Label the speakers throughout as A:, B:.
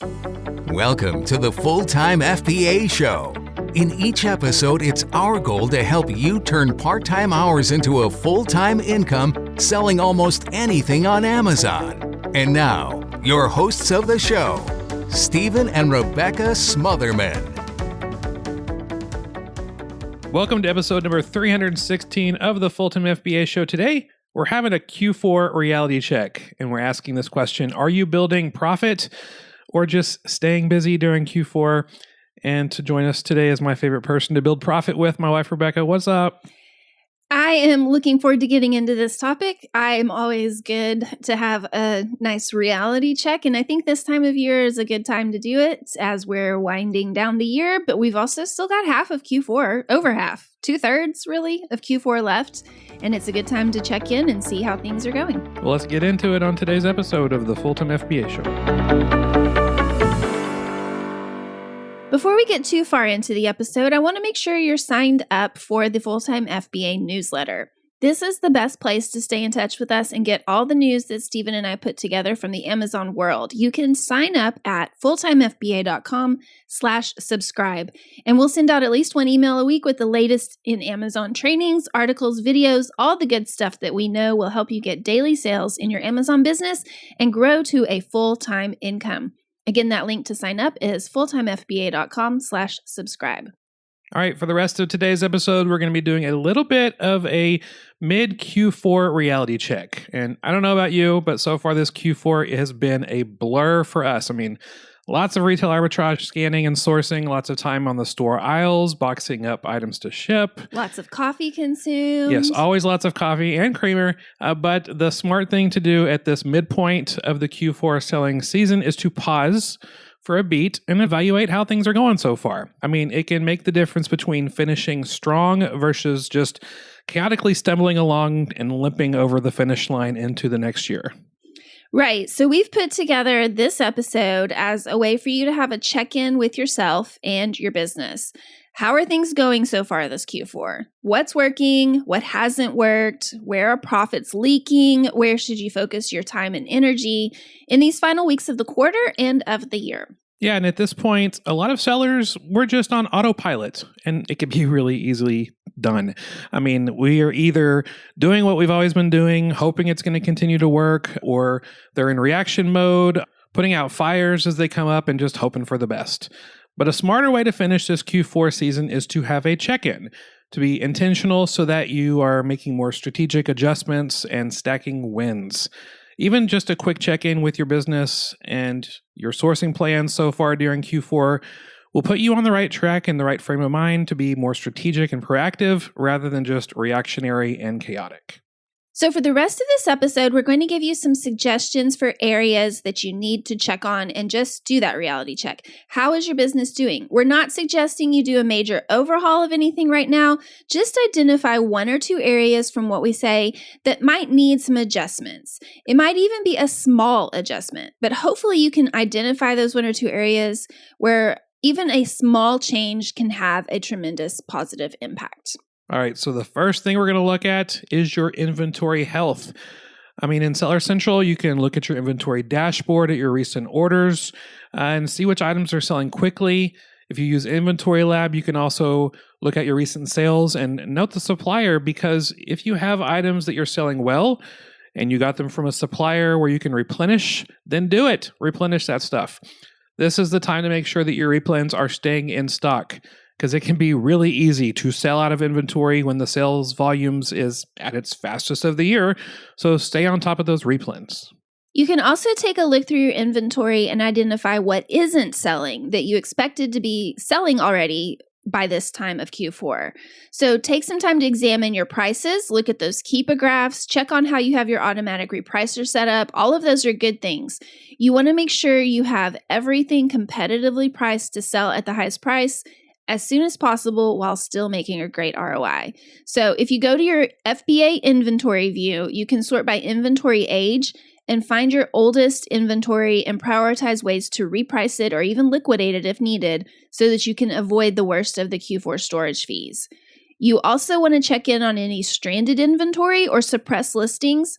A: Welcome to the Full-Time FBA Show. In each episode, it's our goal to help you turn part-time hours into a full-time income selling almost anything on Amazon. And now, your hosts of the show, Stephen and Rebecca Smotherman.
B: Welcome to episode number 316 of the Full-Time FBA Show. Today, we're having a Q4 reality check, and we're asking this question: are you building profit or just staying busy during Q4? And to join us today is my favorite person to build profit with, my wife, Rebecca. What's up?
C: I am looking forward to getting into this topic. I'm always good to have a nice reality check, and I think this time of year is a good time to do it as we're winding down the year, but we've also still got half of Q4, over half, 2/3 really, of Q4 left, and it's a good time to check in and see how things are going.
B: Well, let's get into it on today's episode of the Full-Time FBA Show.
C: Before we get too far into the episode, I want to make sure you're signed up for the Full-Time FBA newsletter. This is the best place to stay in touch with us and get all the news that Stephen and I put together from the Amazon world. You can sign up at fulltimefba.com/subscribe, and we'll send out at least one email a week with the latest in Amazon trainings, articles, videos, all the good stuff that we know will help you get daily sales in your Amazon business and grow to a full-time income. Again, that link to sign up is fulltimefba.com/subscribe.
B: All right, for the rest of today's episode, we're going to be doing a little bit of a mid-Q4 reality check. And I don't know about you, but so far this Q4 has been a blur for us. I mean, lots of retail arbitrage scanning and sourcing, lots of time on the store aisles, boxing up items to ship.
C: Lots of coffee consumed.
B: Yes, always lots of coffee and creamer. But the smart thing to do at this midpoint of the Q4 selling season is to pause for a beat and evaluate how things are going so far. I mean, it can make the difference between finishing strong versus just chaotically stumbling along and limping over the finish line into the next year.
C: Right. So we've put together this episode as a way for you to have a check-in with yourself and your business. How are things going so far this Q4? What's working? What hasn't worked? Where are profits leaking? Where should you focus your time and energy in these final weeks of the quarter and of the year?
B: Yeah, and at this point, a lot of sellers, we're just on autopilot, and it can be really easily done. I mean, we are either doing what we've always been doing, hoping it's going to continue to work, or they're in reaction mode, putting out fires as they come up and just hoping for the best. But a smarter way to finish this Q4 season is to have a check-in, to be intentional so that you are making more strategic adjustments and stacking wins. Even just a quick check-in with your business and your sourcing plans so far during Q4 will put you on the right track and the right frame of mind to be more strategic and proactive rather than just reactionary and chaotic.
C: So for the rest of this episode, we're going to give you some suggestions for areas that you need to check on and just do that reality check. How is your business doing? We're not suggesting you do a major overhaul of anything right now. Just identify one or two areas from what we say that might need some adjustments. It might even be a small adjustment, but hopefully you can identify those one or two areas where even a small change can have a tremendous positive impact.
B: All right, so the first thing we're going to look at is your inventory health. I mean, in Seller Central, you can look at your inventory dashboard at your recent orders and see which items are selling quickly. If you use Inventory Lab, you can also look at your recent sales and note the supplier, because if you have items that you're selling well and you got them from a supplier where you can replenish, then do it. Replenish that stuff. This is the time to make sure that your replens are staying in stock, because it can be really easy to sell out of inventory when the sales volumes is at its fastest of the year. So stay on top of those replens.
C: You can also take a look through your inventory and identify what isn't selling that you expected to be selling already by this time of Q4. So take some time to examine your prices, look at those keepa graphs, check on how you have your automatic repricer set up. All of those are good things. You want to make sure you have everything competitively priced to sell at the highest price as soon as possible while still making a great ROI. So if you go to your FBA inventory view, you can sort by inventory age and find your oldest inventory and prioritize ways to reprice it or even liquidate it if needed so that you can avoid the worst of the Q4 storage fees. You also want to check in on any stranded inventory or suppressed listings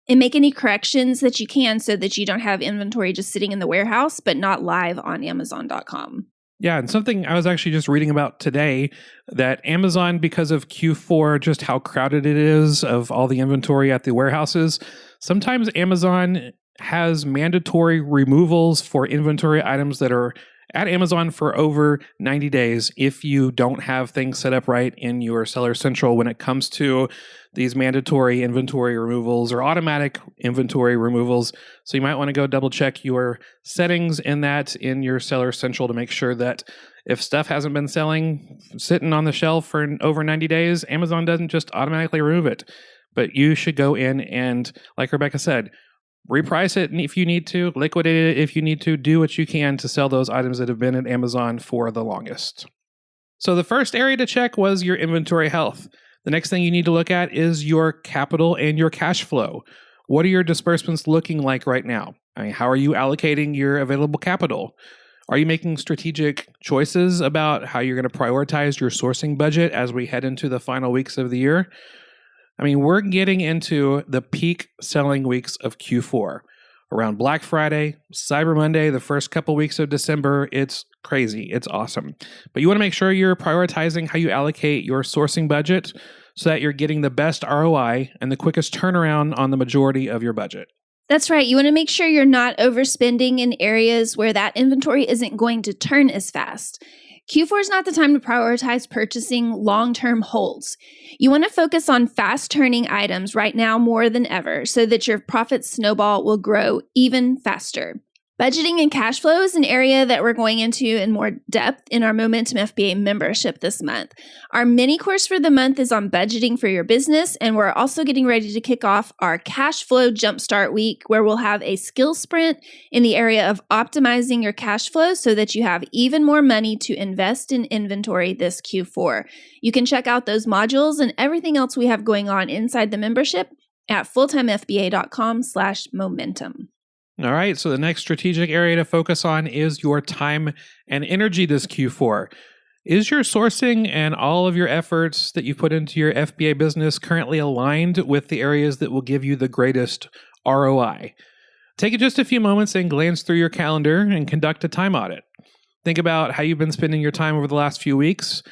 C: and make any corrections that you can so that you don't have inventory just sitting in the warehouse, but not live on Amazon.com.
B: Yeah, and something I was actually just reading about today, that Amazon, because of Q4, just how crowded it is of all the inventory at the warehouses, sometimes Amazon has mandatory removals for inventory items that are at Amazon for over 90 days if you don't have things set up right in your Seller Central when it comes to these mandatory inventory removals or automatic inventory removals. So you might want to go double check your settings in your Seller Central to make sure that if stuff hasn't been selling, sitting on the shelf for over 90 days, Amazon doesn't just automatically remove it. But you should go in and, like Rebecca said, reprice it if you need to, liquidate it if you need to, do what you can to sell those items that have been at Amazon for the longest. So the first area to check was your inventory health. The next thing you need to look at is your capital and your cash flow. What are your disbursements looking like right now? I mean, how are you allocating your available capital? Are you making strategic choices about how you're going to prioritize your sourcing budget as we head into the final weeks of the year? I mean, we're getting into the peak selling weeks of Q4. Around Black Friday, Cyber Monday, the first couple weeks of December, it's crazy. It's awesome. But you want to make sure you're prioritizing how you allocate your sourcing budget so that you're getting the best ROI and the quickest turnaround on the majority of your budget.
C: That's right. You want to make sure you're not overspending in areas where that inventory isn't going to turn as fast. Q4 is not the time to prioritize purchasing long-term holds. You want to focus on fast-turning items right now more than ever so that your profit snowball will grow even faster. Budgeting and cash flow is an area that we're going into in more depth in our Momentum FBA membership this month. Our mini course for the month is on budgeting for your business, and we're also getting ready to kick off our cash flow jumpstart week, where we'll have a skill sprint in the area of optimizing your cash flow so that you have even more money to invest in inventory this Q4. You can check out those modules and everything else we have going on inside the membership at fulltimefba.com/momentum.
B: All right, so the next strategic area to focus on is your time and energy this Q4. Is your sourcing and all of your efforts that you put into your FBA business currently aligned with the areas that will give you the greatest ROI? Take just a few moments and glance through your calendar and conduct a time audit. Think about how you've been spending your time over the last few weeks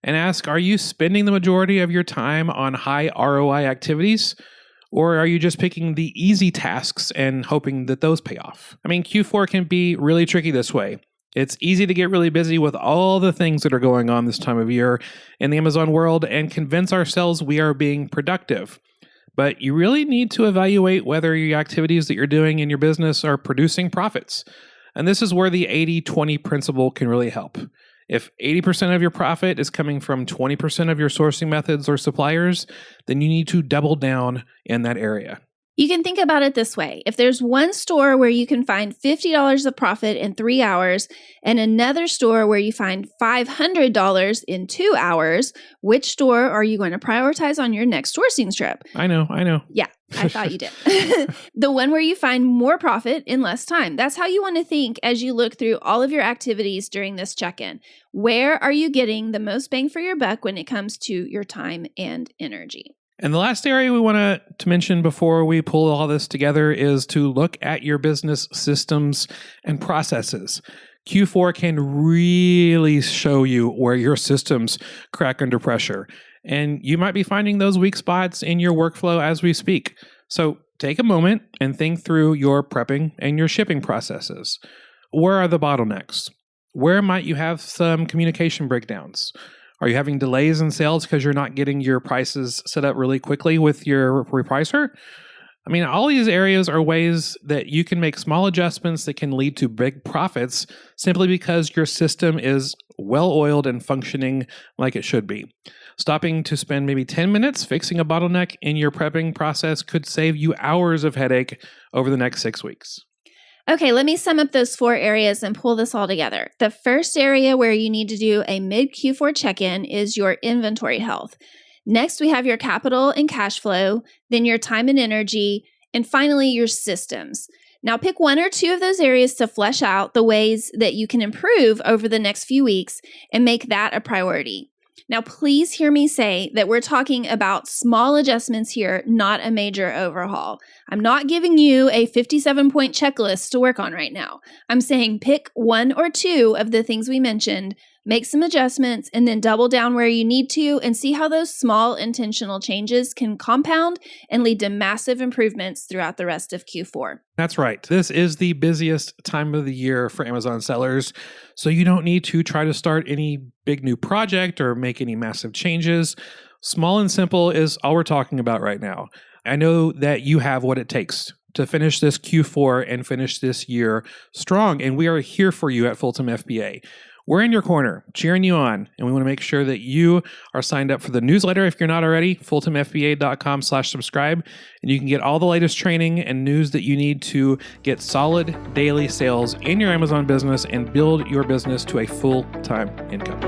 B: and ask, are you spending the majority of your time on high ROI activities? Or are you just picking the easy tasks and hoping that those pay off? I mean, Q4 can be really tricky this way. It's easy to get really busy with all the things that are going on this time of year in the Amazon world and convince ourselves we are being productive. But you really need to evaluate whether your activities that you're doing in your business are producing profits. And this is where the 80-20 principle can really help. If 80% of your profit is coming from 20% of your sourcing methods or suppliers, then you need to double down in that area.
C: You can think about it this way. If there's one store where you can find $50 of profit in 3 hours and another store where you find $500 in 2 hours, which store are you going to prioritize on your next sourcing trip?
B: I know.
C: Yeah, I thought you did. The one where you find more profit in less time. That's how you want to think as you look through all of your activities during this check-in. Where are you getting the most bang for your buck when it comes to your time and energy?
B: And the last area we want to mention before we pull all this together is to look at your business systems and processes. Q4 can really show you where your systems crack under pressure. And you might be finding those weak spots in your workflow as we speak. So take a moment and think through your prepping and your shipping processes. Where are the bottlenecks? Where might you have some communication breakdowns? Are you having delays in sales because you're not getting your prices set up really quickly with your repricer? I mean, all these areas are ways that you can make small adjustments that can lead to big profits simply because your system is well-oiled and functioning like it should be. Stopping to spend maybe 10 minutes fixing a bottleneck in your prepping process could save you hours of headache over the next 6 weeks.
C: Okay, let me sum up those 4 areas and pull this all together. The first area where you need to do a mid-Q4 check-in is your inventory health. Next, we have your capital and cash flow, then your time and energy, and finally, your systems. Now, pick 1 or 2 of those areas to flesh out the ways that you can improve over the next few weeks and make that a priority. Now, please hear me say that we're talking about small adjustments here, not a major overhaul. I'm not giving you a 57-point checklist to work on right now. I'm saying pick one or two of the things we mentioned, make some adjustments, and then double down where you need to and see how those small intentional changes can compound and lead to massive improvements throughout the rest of Q4.
B: That's right. This is the busiest time of the year for Amazon sellers, so you don't need to try to start any big new project or make any massive changes. Small and simple is all we're talking about right now. I know that you have what it takes to finish this Q4 and finish this year strong, and we are here for you at Full-Time FBA. We're in your corner, cheering you on, and we want to make sure that you are signed up for the newsletter if you're not already, fulltimefba.com/subscribe, and you can get all the latest training and news that you need to get solid daily sales in your Amazon business and build your business to a full-time income.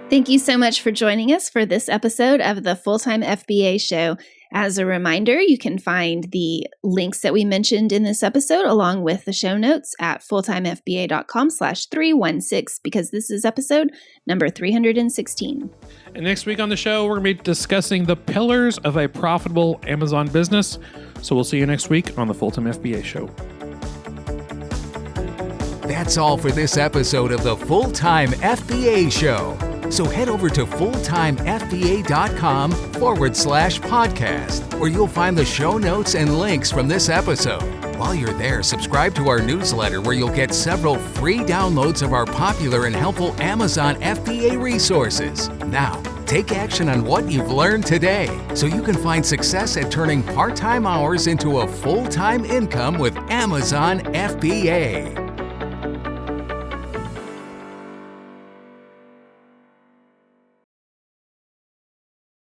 C: Thank you so much for joining us for this episode of the Full-Time FBA Show. As a reminder, you can find the links that we mentioned in this episode along with the show notes at fulltimefba.com/316 because this is episode number 316.
B: And next week on the show, we're going to be discussing the pillars of a profitable Amazon business. So we'll see you next week on the Full-Time FBA Show.
A: That's all for this episode of the Full-Time FBA Show. So head over to fulltimefba.com/podcast, where you'll find the show notes and links from this episode. While you're there, subscribe to our newsletter where you'll get several free downloads of our popular and helpful Amazon FBA resources. Now, take action on what you've learned today so you can find success at turning part-time hours into a full-time income with Amazon FBA.